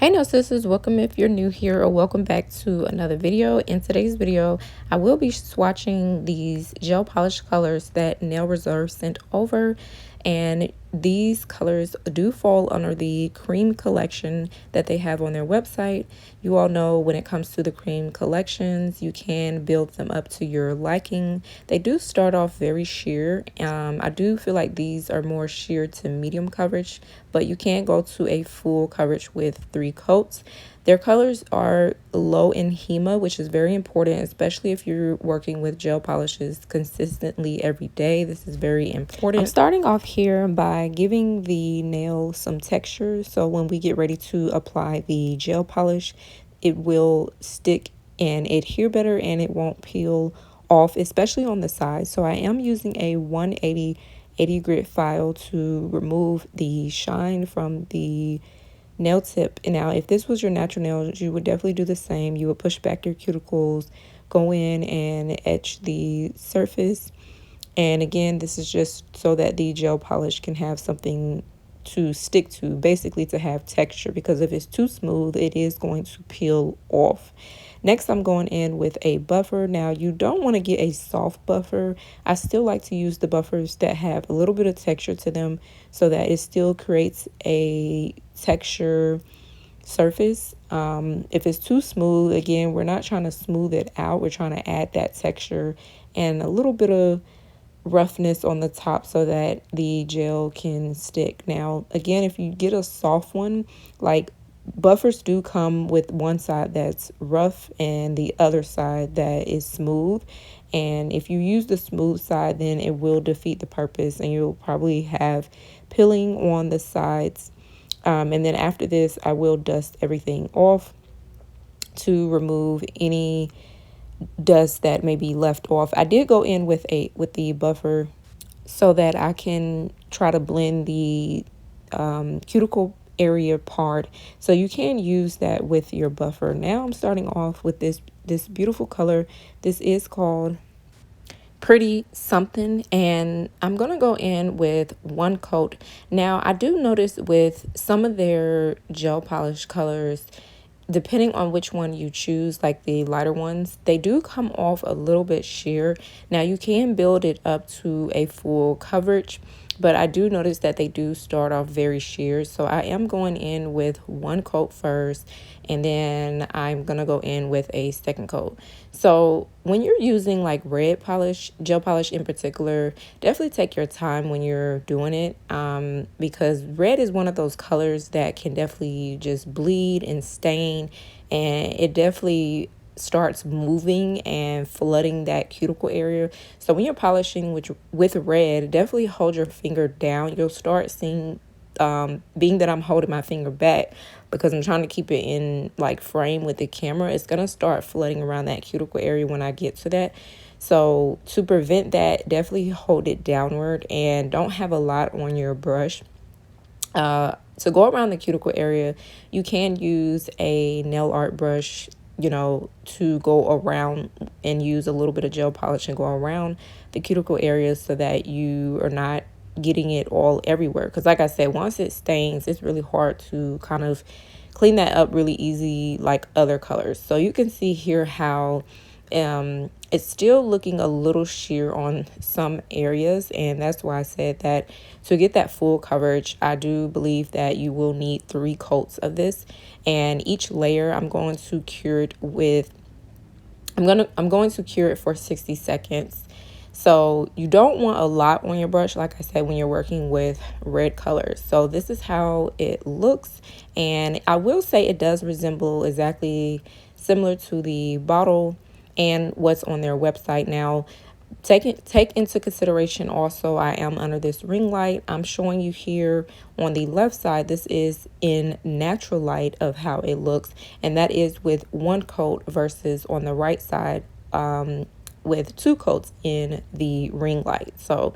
Hey nail sisters, welcome if you're new here, or welcome back to another video. In today's video, I will be swatching these gel polish colors that Nail Reserve sent over, and these colors do fall under the cream collection that they have on their website. You all know when it comes to the cream collections, you can build them up to your liking. They do start off very sheer. I do feel like these are more sheer to medium coverage, but you can go to a full coverage with 3 coats. Their colors are low in HEMA, which is very important, especially if you're working with gel polishes consistently every day. This is very important. I'm starting off here by giving the nail some texture, so when we get ready to apply the gel polish, it will stick and adhere better, and it won't peel off, especially on the sides. So I am using a 180 grit file to remove the shine from the nail tip. And now if this was your natural nails, you would definitely do the same. You would push back your cuticles, go in and etch the surface. And again, this is just so that the gel polish can have something to stick to, basically to have texture, because if it's too smooth, it is going to peel off. Next, I'm going in with a buffer. Now, you don't want to get a soft buffer. I still like to use the buffers that have a little bit of texture to them so that it still creates a texture surface. If it's too smooth, again, we're not trying to smooth it out. We're trying to add that texture and a little bit of roughness on the top so that the gel can stick. Now, again, if you get a soft one, like, buffers do come with one side that's rough and the other side that is smooth. And if you use the smooth side, then it will defeat the purpose and you'll probably have peeling on the sides. And then after this, I will dust everything off to remove any dust that may be left off. I did go in with the buffer so that I can try to blend the cuticle area part, so you can use that with your buffer. Now I'm starting off with this beautiful color. This is called Pretty Something, and I'm gonna go in with 1 coat. Now I do notice with some of their gel polish colors, depending on which one you choose, like the lighter ones, they do come off a little bit sheer. Now you can build it up to a full coverage, but I do notice that they do start off very sheer. So I am going in with 1 coat first, and then I'm gonna go in with a 2nd coat. So when you're using like red polish, gel polish in particular, definitely take your time when you're doing it, because red is one of those colors that can definitely just bleed and stain, and it definitely starts moving and flooding that cuticle area. So when you're polishing with red, definitely hold your finger down. You'll start seeing, being that I'm holding my finger back because I'm trying to keep it in like frame with the camera, it's gonna start flooding around that cuticle area when I get to that. So to prevent that, definitely hold it downward and don't have a lot on your brush. To go around the cuticle area, you can use a nail art brush, to go around and use a little bit of gel polish and go around the cuticle area so that you are not getting it all everywhere. Because like I said, once it stains, it's really hard to kind of clean that up really easy like other colors. So you can see here how it's still looking a little sheer on some areas, and that's why I said that to get that full coverage, I do believe that you will need 3 coats of this. And each layer I'm going to cure it with, I'm going to cure it for 60 seconds. So you don't want a lot on your brush, like I said, when you're working with red colors. So this is how it looks, and I will say it does resemble exactly similar to the bottle and what's on their website. Now, take into consideration also, I am under this ring light. I'm showing you here on the left side, this is in natural light of how it looks, and that is with 1 coat versus on the right side with 2 coats in the ring light. So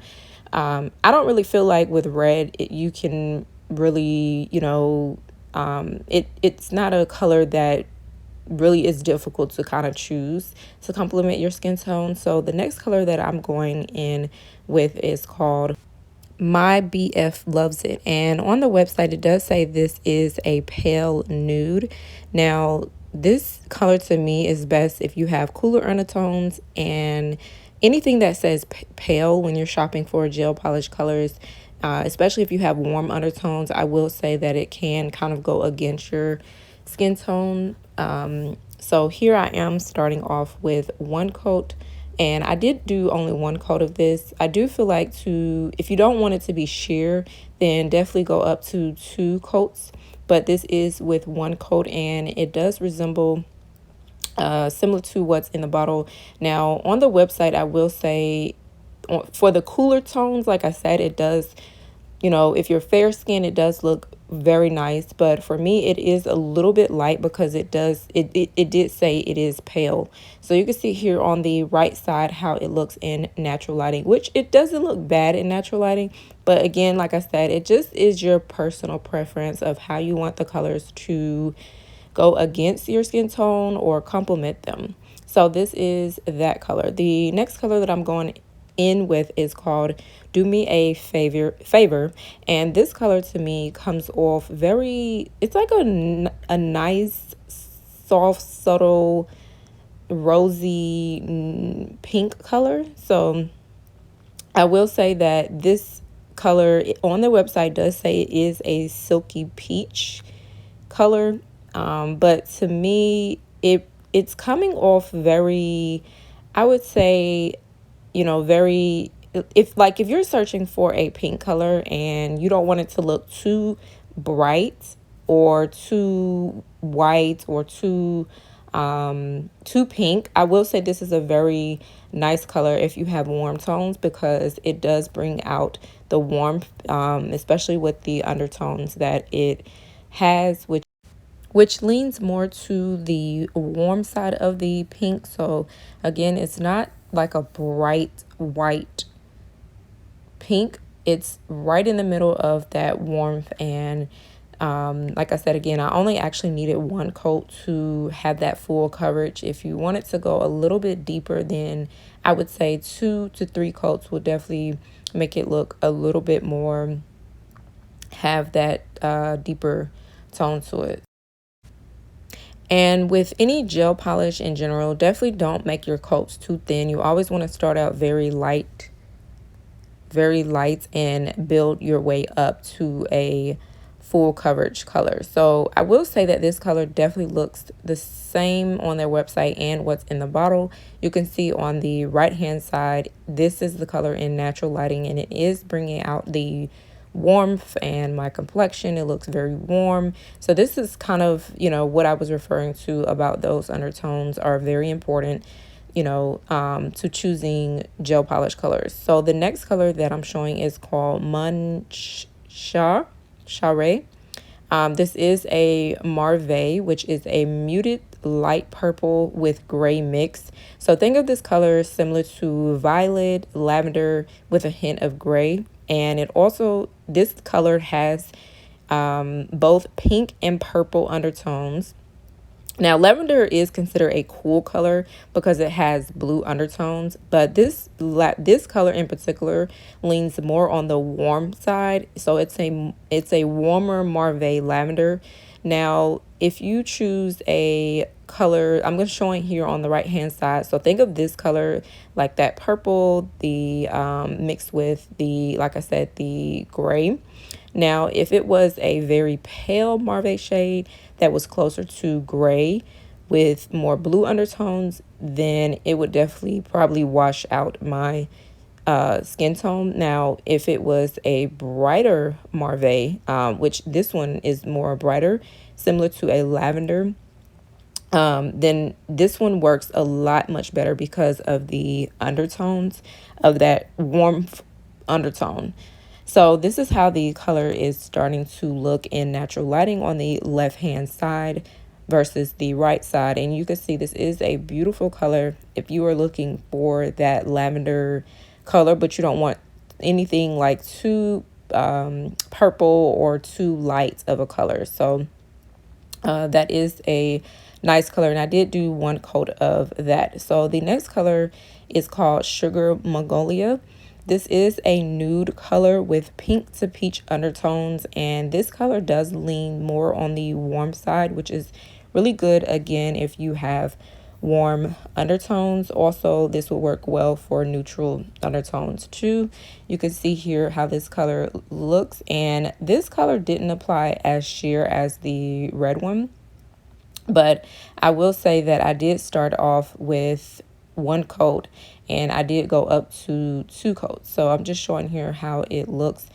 I don't really feel like with red you can really, it's not a color that really is difficult to kind of choose to complement your skin tone. So the next color that I'm going in with is called My BF loves it. And on the website, it does say this is a pale nude. Now, this color to me is best if you have cooler undertones, and anything that says pale when you're shopping for gel polish colors, especially if you have warm undertones, I will say that it can kind of go against your skin tone. So here I am starting off with one coat, and I did do only one coat of this. I do feel like if you don't want it to be sheer, then definitely go up to 2 coats. But this is with one coat, and it does resemble similar to what's in the bottle. Now, on the website, I will say for the cooler tones, like I said, it does, if you're fair skin, it does look very nice. But for me, it is a little bit light because it did say it is pale. So you can see here on the right side how it looks in natural lighting, which it doesn't look bad in natural lighting. But again, like I said, it just is your personal preference of how you want the colors to go against your skin tone or complement them. So this is that color. The next color that I'm going in with is called Do Me a Favor, and this color to me comes off it's like a nice, soft, subtle, rosy pink color. So I will say that this color on the website does say it is a silky peach color, but to me it's coming off very, I would say, very, if you're searching for a pink color and you don't want it to look too bright or too white or too pink, I will say this is a very nice color if you have warm tones, because it does bring out the warmth, especially with the undertones that it has, which leans more to the warm side of the pink. So again, it's not like a bright white pink. It's right in the middle of that warmth. And like I said, again, I only actually needed one coat to have that full coverage. If you wanted to go a little bit deeper, then I would say 2 to 3 coats will definitely make it look a little bit more, have that deeper tone to it. And with any gel polish in general, definitely don't make your coats too thin. You always want to start out very light, and build your way up to a full coverage color. So I will say that this color definitely looks the same on their website and what's in the bottle. You can see on the right hand side, this is the color in natural lighting, and it is bringing out the warmth and my complexion. It looks very warm. So this is kind of, what I was referring to about those undertones are very important, to choosing gel polish colors. So the next color that I'm showing is called Mon Cheri. This is a Mauve, which is a muted light purple with gray mix. So think of this color similar to violet, lavender with a hint of gray. And this color has both pink and purple undertones. Now, lavender is considered a cool color because it has blue undertones, but this color in particular leans more on the warm side. So it's a warmer Mauve lavender. Now, if you choose a color, I'm going to show it here on the right hand side. So think of this color like that purple, the mixed with the, like I said, the gray. Now, if it was a very pale Mauve shade that was closer to gray with more blue undertones, then it would definitely probably wash out my skin tone. Now, if it was a brighter Mauve, which this one is more brighter, similar to a lavender, then this one works a lot much better because of the undertones of that warm undertone. So this is how the color is starting to look in natural lighting on the left hand side versus the right side. And you can see this is a beautiful color if you are looking for that lavender color, but you don't want anything like too purple or too light of a color. So that is a nice color, and I did do one coat of that. So the next color is called Sugar Magnolia. This is a nude color with pink to peach undertones, and this color does lean more on the warm side, which is really good again if you have warm undertones. Also, this will work well for neutral undertones too. You can see here how this color looks, and this color didn't apply as sheer as the red one, but I will say that I did start off with one coat and I did go up to 2 coats. So I'm just showing here how it looks.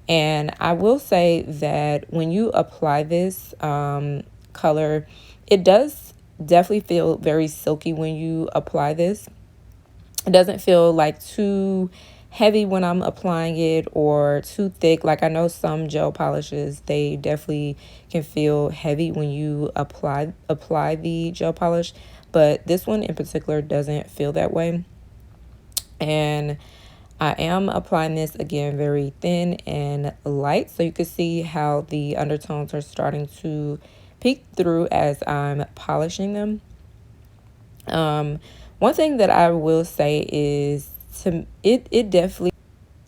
And I will say that when you apply this color, it does definitely feel very silky when you apply this. It doesn't feel like too heavy when I'm applying it or too thick. Like I know some gel polishes, they definitely can feel heavy when you apply the gel polish, but this one in particular doesn't feel that way. And I am applying this again very thin and light, so you can see how the undertones are starting to peek through as I'm polishing them. One thing that I will say is it definitely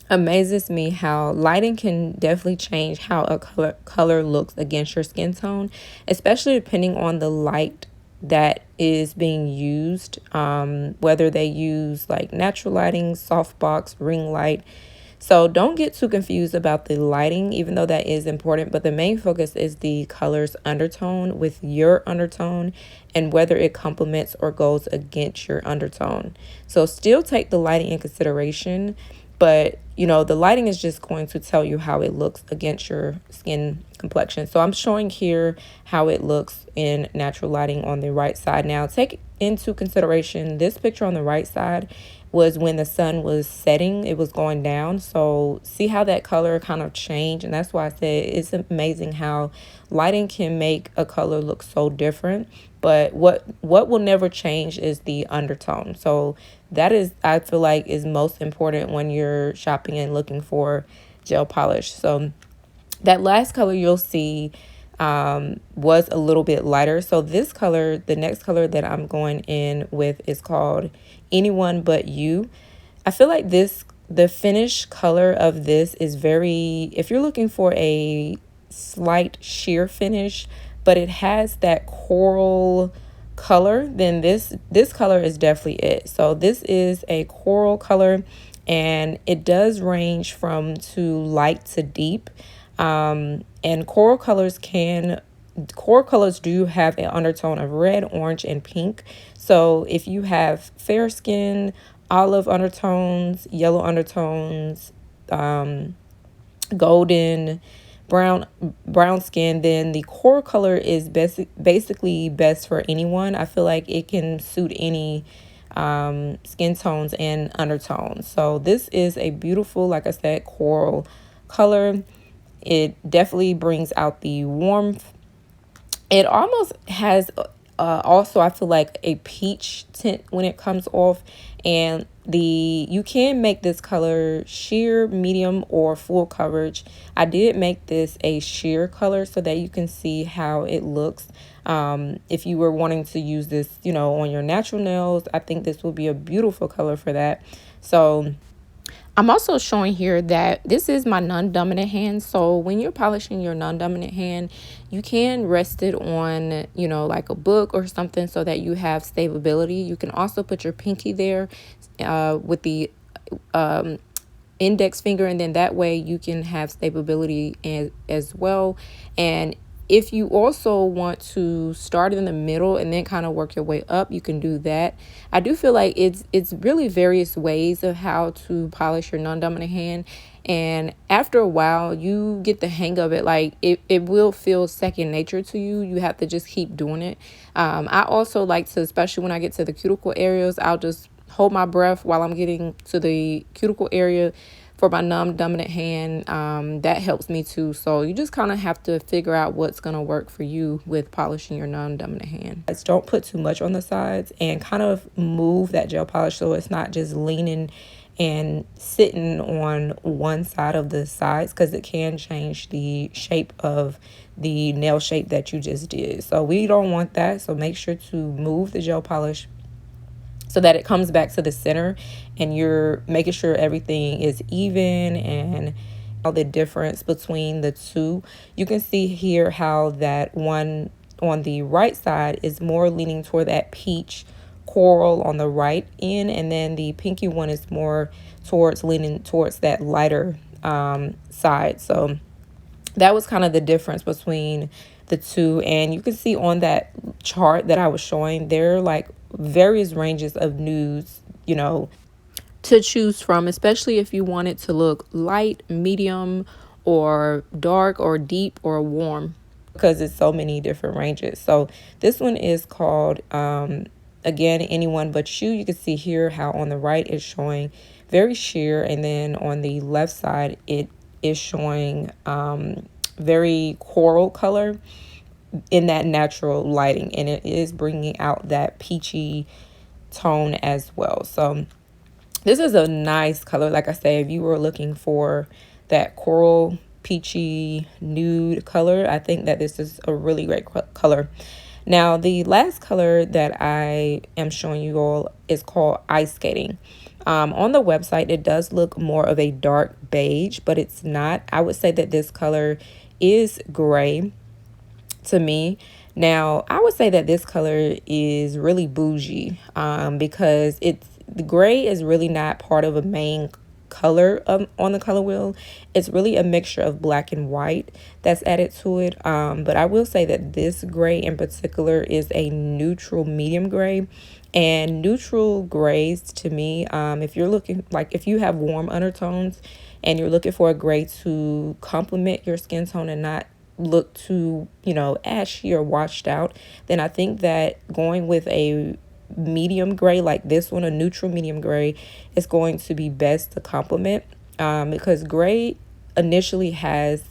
amazes me how lighting can definitely change how a color looks against your skin tone, especially depending on the light that is being used, whether they use like natural lighting, softbox, ring light. So don't get too confused about the lighting, even though that is important, but the main focus is the color's undertone with your undertone and whether it complements or goes against your undertone. So still take the lighting in consideration, but you know, the lighting is just going to tell you how it looks against your skin complexion. So I'm showing here how it looks in natural lighting on the right side. Now take into consideration this picture on the right side was when the sun was setting, it was going down. So see how that color kind of changed, and that's why I said it's amazing how lighting can make a color look so different. But what will never change is the undertone. So that is, I feel like, is most important when you're shopping and looking for gel polish. So that last color you'll see was a little bit lighter. So this color, the next color that I'm going in with, is called Anyone But You. I feel like the finish color of this is very, if you're looking for a slight sheer finish, but it has that coral color, then this color is definitely it. So this is a coral color, and it does range from too light to deep. And coral colors do have an undertone of red, orange, and pink. So if you have fair skin, olive undertones, yellow undertones, golden, brown skin, then the coral color is basically best for anyone. I feel like it can suit any skin tones and undertones. So this is a beautiful, like I said, coral color. It definitely brings out the warmth. It almost has also, I feel like, a peach tint when it comes off, and you can make this color sheer, medium, or full coverage. I did make this a sheer color so that you can see how it looks. If you were wanting to use this, you know, on your natural nails, I think this will be a beautiful color for that. So I'm also showing here that this is my non-dominant hand. So when you're polishing your non-dominant hand, you can rest it on, you know, like a book or something so that you have stability. You can also put your pinky there with the index finger, and then that way you can have stability as well. And if you also want to start in the middle and then kind of work your way up, you can do that. I do feel like it's really various ways of how to polish your non-dominant hand, and after a while you get the hang of it. Like it will feel second nature to you. You have to just keep doing it. I also like to, especially when I get to the cuticle areas, I'll just hold my breath while I'm getting to the cuticle area for my non-dominant hand. That helps me too. So you just kind of have to figure out what's going to work for you with polishing your non-dominant hand. Don't put too much on the sides, and kind of move that gel polish so it's not just leaning and sitting on one side of the sides, because it can change the shape of the nail shape that you just did. So we don't want that. So make sure to move the gel polish so that it comes back to the center, and you're making sure everything is even and all the difference between the two. You can see here how that one on the right side is more leaning toward that peach coral on the right end, and then the pinky one is more towards leaning towards that lighter side. So that was kind of the difference between the two. And you can see on that chart that I was showing, there are like various ranges of nudes, you know, to choose from, especially if you want it to look light, medium, or dark, or deep, or warm, because it's so many different ranges. So this one is called again, Anyone But You. You can see here how on the right is showing very sheer, and then on the left side it is showing very coral color in that natural lighting, and it is bringing out that peachy tone as well. So this is a nice color. Like I say, if you were looking for that coral peachy nude color, I think that this is a really great color. Now, the last color that I am showing you all is called Ice Skating. On the website, it does look more of a dark beige, but it's not. I would say that this color is gray to me. Now, I would say that this color is really bougie because the gray is really not part of a main color on the color wheel. It's really a mixture of black and white that's added to it. But I will say that this gray in particular is a neutral medium gray. And neutral grays to me, if you're looking, like if you have warm undertones and you're looking for a gray to complement your skin tone and not look too, you know, ashy or washed out, then I think that going with a medium gray like this one, a neutral medium gray, is going to be best to complement, because gray initially has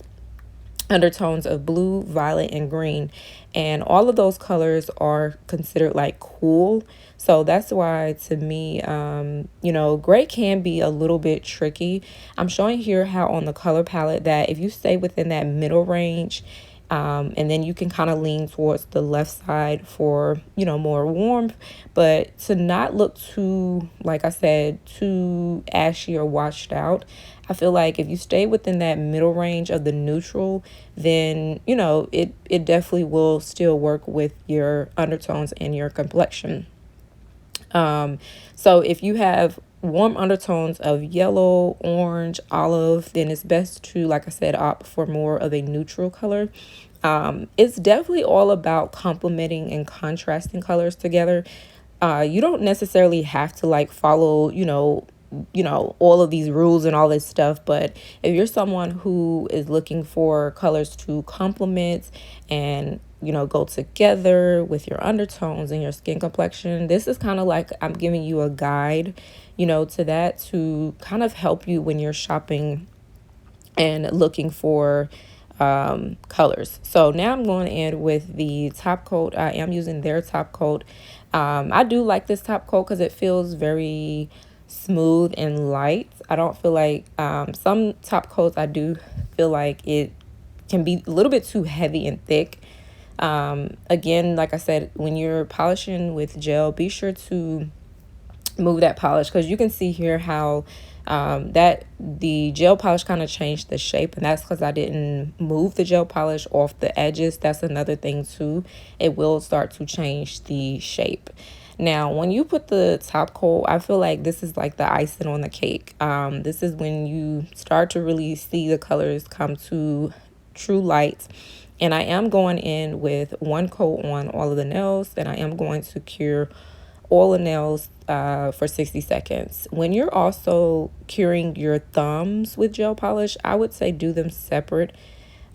undertones of blue, violet, and green, and all of those colors are considered like cool. So that's why to me, you know, gray can be a little bit tricky. I'm showing here how on the color palette that if you stay within that middle range, and then you can kind of lean towards the left side for, you know, more warmth, but to not look too, like I said, too ashy or washed out. I feel like if you stay within that middle range of the neutral, then, you know, it definitely will still work with your undertones and your complexion. So if you have warm undertones of yellow, orange, olive, then it's best to, like I said, opt for more of a neutral color. It's definitely all about complementing and contrasting colors together. You don't necessarily have to like follow, you know, all of these rules and all this stuff, but if you're someone who is looking for colors to complement and, you know, go together with your undertones and your skin complexion, this is kind of like I'm giving you a guide, you know, to that, to kind of help you when you're shopping and looking for colors. So now I'm going in with the top coat. I am using their top coat. I do like this top coat because it feels very smooth and light. I don't feel like some top coats, I do feel like it can be a little bit too heavy and thick. Again, like I said, when you're polishing with gel, be sure to move that polish, because you can see here how that the gel polish kind of changed the shape, and that's because I didn't move the gel polish off the edges. That's another thing too. It will start to change the shape. Now, when you put the top coat, I feel like this is like the icing on the cake. This is when you start to really see the colors come to true light. And I am going in with one coat on all of the nails, and I am going to cure all the nails for 60 seconds. When you're also curing your thumbs with gel polish, I would say do them separate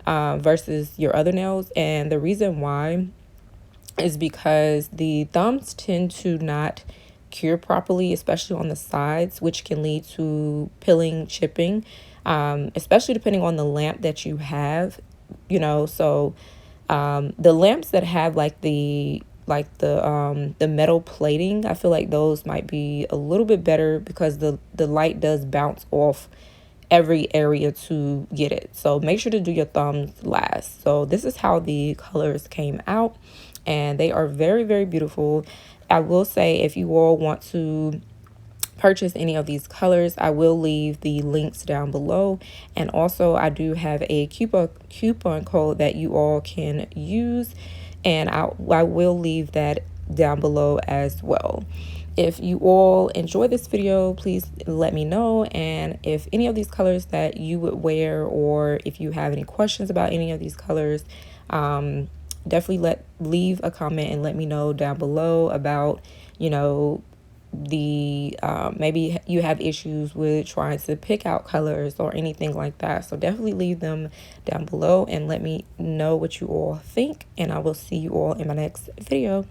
versus your other nails. And the reason why is because the thumbs tend to not cure properly, especially on the sides, which can lead to pilling, chipping, especially depending on the lamp that you have, you know. So the lamps that have like the metal plating, I feel like those might be a little bit better because the light does bounce off every area to get it. So make sure to do your thumbs last. So this is how the colors came out, and they are very, very beautiful. I will say, if you all want to purchase any of these colors, I will leave the links down below, and also I do have a coupon code that you all can use, and I will leave that down below as well. If you all enjoy this video, please let me know, and if any of these colors that you would wear, or if you have any questions about any of these colors, definitely leave a comment and let me know down below about, you know, the maybe you have issues with trying to pick out colors or anything like that. So definitely leave them down below and let me know what you all think, and I will see you all in my next video.